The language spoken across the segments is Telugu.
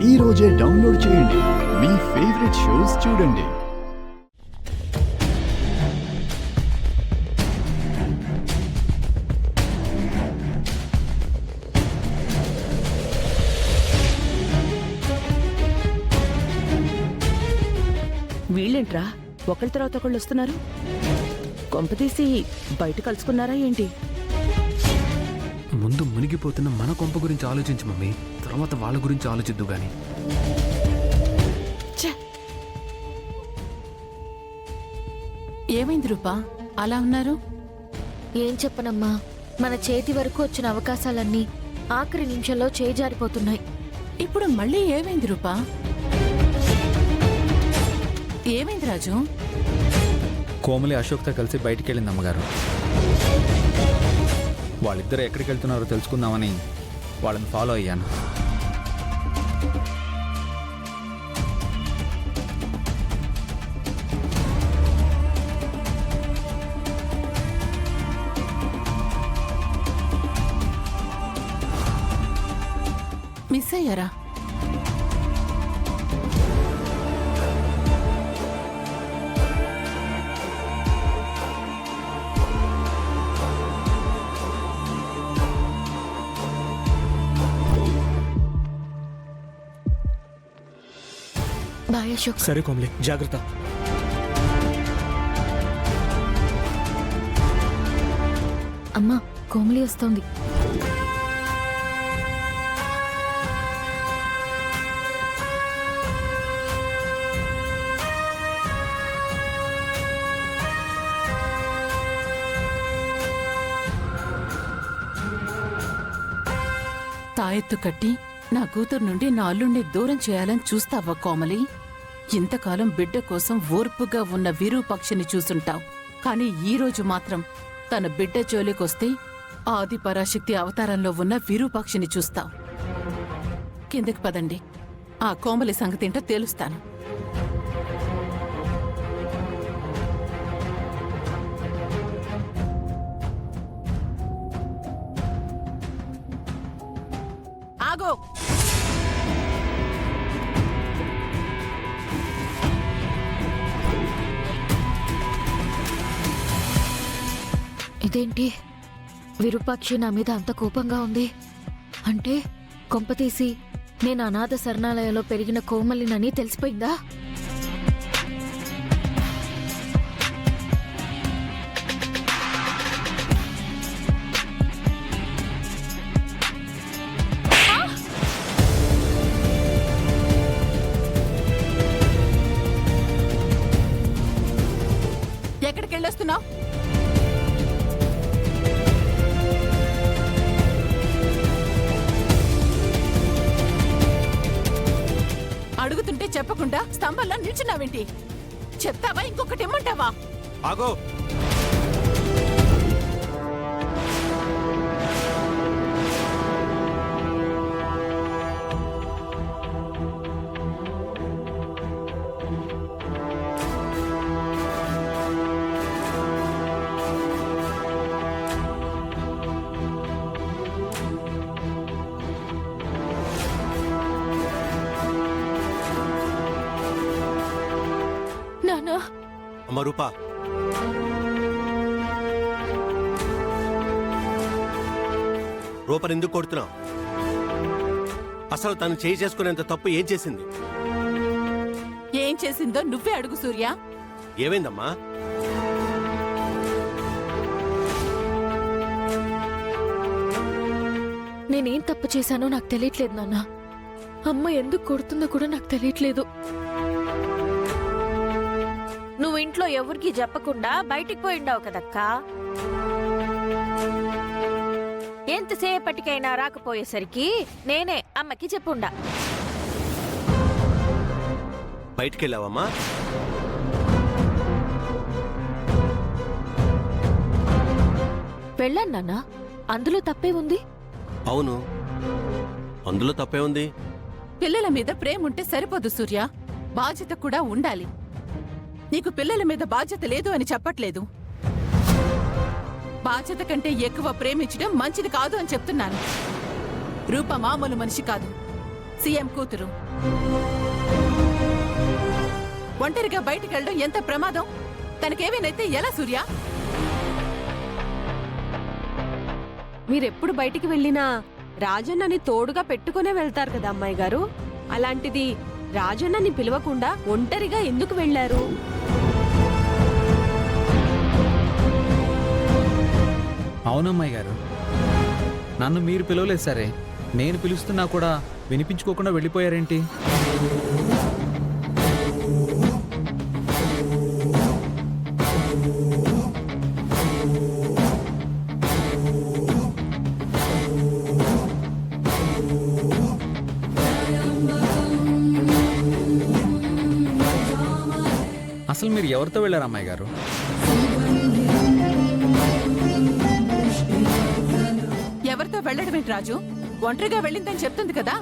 ఈ రోజే డౌన్లోడ్ చేయండి. మీ ఫేవరెట్ షోస్ చూడండి. వీళ్ళేంట్రా ఒకరి తర్వాత ఒకళ్ళు వస్తున్నారు? కొంపతీసి బయట కలుసుకున్నారా ఏంటి? ముందు మునిగిపోతున్న మన కొంప గురించి ఆలోచించు మమ్మీ, తర్వాత వాళ్ళ గురించి ఆలోచిద్దు గాని. ఏమైంది రూపా అలా ఉన్నారు? ఏం చెప్పనమ్మా, మన చేతి వరకు వచ్చిన అవకాశాలన్నీ ఆఖరి నిమిషంలో చేజారిపోతున్నాయి. ఇప్పుడు మళ్ళీ ఏమైంది రూపా? ఏమైంది రాజు? కోమలి అశోక్తో కలిసి బయటికి వెళ్ళింది అమ్మగారు. వాళ్ళిద్దరు ఎక్కడికి వెళ్తున్నారో తెలుసుకుందామని వాళ్ళని ఫాలో అయ్యాను. మిస్ అయ్యారా? బాయ్ అశోక్. సరే కోమలి, జాగ్రత్త. అమ్మా, కోమలి వస్తోంది. తాయెత్తు కట్టి నా కూతురు నుండి నా అల్లుణ్ణి దూరం చేయాలని చూస్తావా కోమలి? ఇంతకాలం బిడ్డ కోసం ఓర్పుగా ఉన్న విరూపాక్షిని చూసుంటావు, కాని ఈరోజు మాత్రం తన బిడ్డ జోలికొస్తే ఆది పరాశక్తి అవతారంలో ఉన్న విరూపాక్షిని చూస్తావు. కిందకి పదండి, ఆ కోమలి సంగతేంటో తేలుస్తాను. ఆగో! ఇదేంటి, విరూపాక్షి నా మీద అంత కోపంగా ఉంది? అంటే కొంపతీసి నేను అనాథ శరణాలయంలో పెరిగిన కోమలినని తెలిసిపోయిందా? ఎక్కడికెళ్ళొస్తున్నావు? అడుగుతుంటే చెప్పకుండా స్తంభంలో నిల్చున్నావేంటి? చెప్తావా ఇంకొకటి ఇమ్మంటావా? ఆగో! నానా, అమ్మ రూపా, రూపని ఎందుకు కొడుతున్నావు? అసలు తను చేయి చేసుకునేంత తప్పు ఏం చేసింది? ఏం చేసిందో నువ్వే అడుగు సూర్య. ఏమైందమ్మా? నేనేం తప్పు చేశానో నాకు తెలియట్లేదు నాన్న. అమ్మ ఎందుకు కొడుతుందో కూడా నాకు తెలియట్లేదు. నువ్వు ఇంట్లో ఎవరికి చెప్పకుండా బయటికి పోయిండావు కదక్కా. ఎంతసేపటికైనా రాకపోయేసరికి నేనే అమ్మకి చెప్పుండా. బయటికెళ్ళావమ్మా? వెళ్ళాను నాన్న, అందులో తప్పే ఉంది. అవును, అందులో తప్పే ఉంది. పిల్లల మీద ప్రేమ ఉంటే సరిపోదు సూర్య, బాధ్యత కూడా ఉండాలి. నీకు పిల్లల మీద బాధ్యత లేదు అని చెప్పట్లేదు. బాధ్యత కంటే ఎక్కువ ప్రేమించడం మంచిది కాదు అని చెప్తున్నాను. రూప మామూలు మనిషి కాదు. సీఎం కూతురు. ఒంటరిగా బయటికి వెళ్ళడం ఎంత ప్రమాదం. తనకేమైనైతే ఎలా సూర్య? మీరెప్పుడు బయటికి వెళ్ళినా రాజన్నని తోడుగా పెట్టుకునే వెళ్తారు కదా అమ్మాయి గారు. అలాంటిది రాజన్నని పిలవకుండా ఒంటరిగా ఎందుకు వెళ్లారు? అవునమ్మాయి గారు, నన్ను మీరు పిలవలేదు సరే, నేను పిలుస్తున్నా కూడా వినిపించుకోకుండా వెళ్ళిపోయారేంటి? అసలు మీరు ఎవరితో వెళ్ళారు అమ్మాయి గారు? ఎవరితో వెళ్ళడం ఏంటి రాజు? ఒంటరిగా వెళ్ళిందని చెప్తుంది కదా.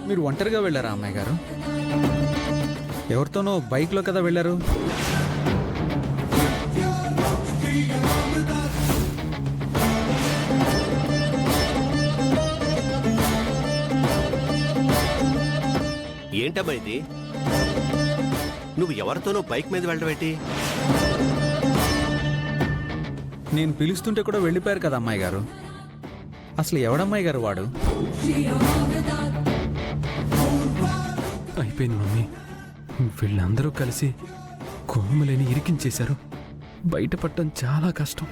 మీరు ఒంటరిగా వెళ్ళారా అమ్మాయి గారు? ఎవరితోనో బైక్లో కదా వెళ్ళారు. ఏంటమ్మా ఇది? నువ్వు ఎవరితోనో బైక్ మీద వెళ్ళడం ఏంటి? నేను పిలుస్తుంటే కూడా వెళ్ళిపోయారు కదా అమ్మాయి గారు. అసలు ఎవడమ్మాయి గారు వాడు? అయిపోయింది మమ్మీ. వీళ్ళందరూ కలిసి కోమలిని ఇరికించేశారు. బయటపడటం చాలా కష్టం.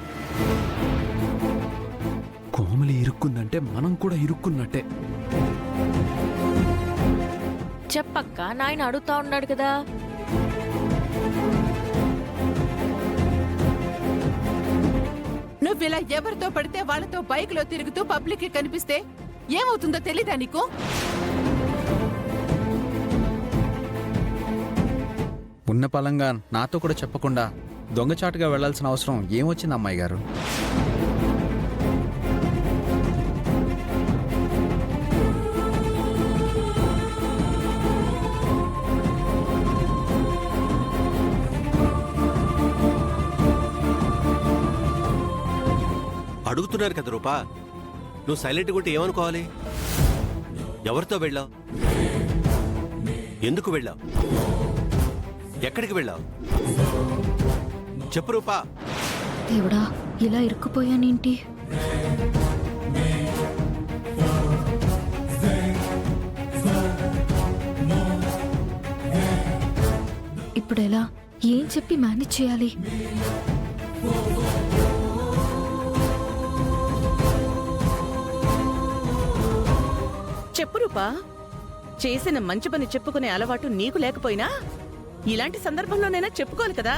కోమలి ఇరుక్కుందంటే మనం కూడా ఇరుక్కున్నట్టే. చెప్పక్క, నాయన అడుగుతా ఉన్నాడు కదా. నువ్విలా ఎవరితో పడితే వాళ్ళతో బైక్లో తిరుగుతూ పబ్లిక్ కి కనిపిస్తే ఏమవుతుందో తెలీదా నీకు? ఉన్న పలంగా నాతో కూడా చెప్పకుండా దొంగచాటుగా వెళ్లాల్సిన అవసరం ఏమొచ్చింది అమ్మాయి గారు? అడుగుతున్నారు కదా రూపా, నువ్వు సైలెంట్గా ఉంటే ఏమనుకోవాలి? ఎవరితో వెళ్ళావు? ఎందుకు వెళ్ళావు? ఎక్కడికి వెళ్ళావు? చెప్పు రూపా. దేవుడా, ఇలా ఇరుక్కుపోయానేంటి? ఇప్పుడెలా? ఏం చెప్పి మేనేజ్ చేయాలి? చెప్పు రూపా. చేసిన మంచి పని చెప్పుకునే అలవాటు నీకు లేకపోయినా ఇలాంటి సందర్భంలోనైనా చెప్పుకోవాలి కదా.